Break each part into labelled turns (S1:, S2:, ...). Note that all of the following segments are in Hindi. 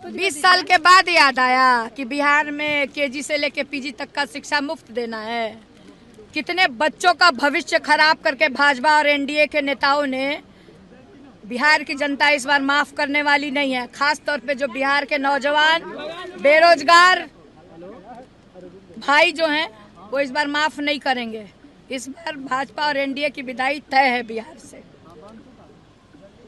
S1: 20 साल के बाद याद आया कि बिहार में केजी से लेके पीजी तक का शिक्षा मुफ्त देना है। कितने बच्चों का भविष्य खराब करके भाजपा और एनडीए के नेताओं ने, बिहार की जनता इस बार माफ करने वाली नहीं है। खास तौर पे जो बिहार के नौजवान बेरोजगार भाई जो हैं वो इस बार माफ नहीं करेंगे। इस बार भाजपा और एनडीए की विदाई तय है बिहार से।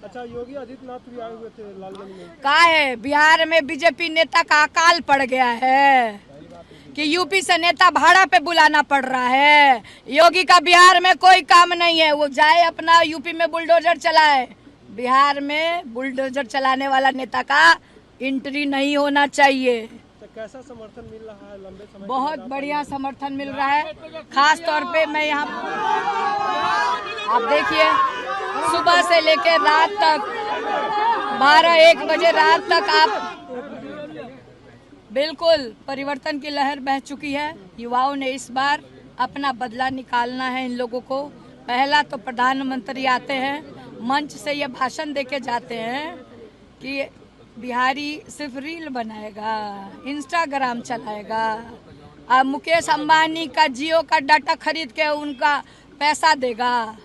S2: अच्छा, योगी आदित्यनाथ भी आए हुए थे लालगंज में।
S1: कहा है बिहार में बीजेपी नेता का अकाल पड़ गया है कि यूपी से नेता भाड़ा पे बुलाना पड़ रहा है। योगी का बिहार में कोई काम नहीं है, वो जाए अपना यूपी में बुलडोजर चलाए। बिहार में बुलडोजर चलाने वाला नेता का एंट्री नहीं होना चाहिए।
S2: तो कैसा समर्थन मिल रहा है लंबे समय?
S1: बहुत बढ़िया समर्थन मिल रहा है। खास तौर पे मैं यहाँ आप देखिए, सुबह से लेकर रात तक 12-1 बजे रात तक आप बिल्कुल परिवर्तन की लहर बह चुकी है। युवाओं ने इस बार अपना बदला निकालना है। इन लोगों को पहला तो प्रधानमंत्री आते हैं, मंच से ये भाषण देके जाते हैं कि बिहारी सिर्फ रील बनाएगा, इंस्टाग्राम चलाएगा। अब मुकेश अंबानी का जियो का डाटा खरीद के उनका पैसा देगा।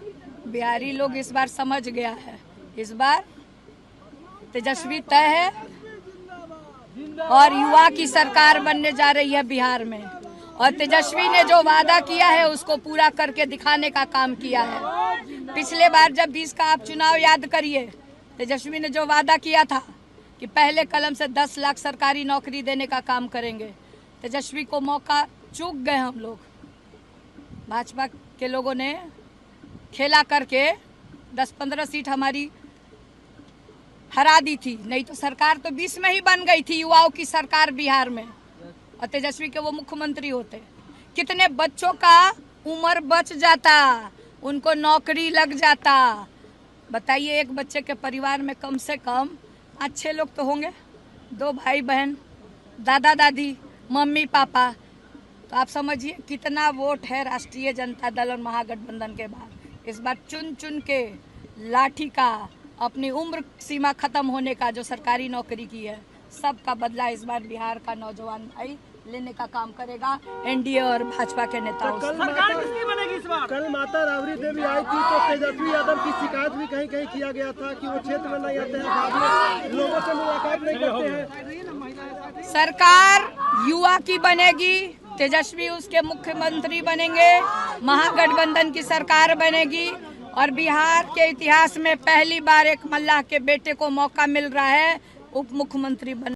S1: बिहारी लोग इस बार समझ गया है। इस बार तेजस्वी तय है और युवा की सरकार बनने जा रही है बिहार में। और तेजस्वी ने जो वादा किया है उसको पूरा करके दिखाने का काम किया है। पिछले बार जब 20 का आप चुनाव याद करिए, तेजस्वी ने जो वादा किया था कि पहले कलम से 10 लाख सरकारी नौकरी देने का काम करेंगे, तेजस्वी को मौका चूक गए हम लोग। भाजपा के लोगों ने खेला करके 10-15 सीट हमारी हरा दी थी, नहीं तो सरकार तो 20 में ही बन गई थी, युवाओं की सरकार बिहार में, और तेजस्वी के वो मुख्यमंत्री होते। कितने बच्चों का उम्र बच जाता, उनको नौकरी लग जाता। बताइए, एक बच्चे के परिवार में कम से कम 5-6 लोग तो होंगे, 2 भाई बहन, दादा दादी, मम्मी पापा। तो आप समझिए कितना वोट है राष्ट्रीय जनता दल और महागठबंधन के बाद। इस बार चुन चुन के लाठी का, अपनी उम्र सीमा खत्म होने का, जो सरकारी नौकरी की है, सबका बदला इस बार बिहार का नौजवान भाई लेने का काम करेगा एनडीए और भाजपा के नेताओं से।
S2: सरकार किसकी बनेगी इस बार? कल माता राबड़ी देवी आई थी तो तेजस्वी यादव की शिकायत भी कहीं कहीं किया गया था कि वो क्षेत्र में नहीं आते हैं, लोगों से मुलाकात नहीं करते हैं।
S1: सरकार युवा की बनेगी, तेजस्वी उसके मुख्यमंत्री बनेंगे, महागठबंधन की सरकार बनेगी। और बिहार के इतिहास में पहली बार एक मल्लाह के बेटे को मौका मिल रहा है उप मुख्यमंत्री बन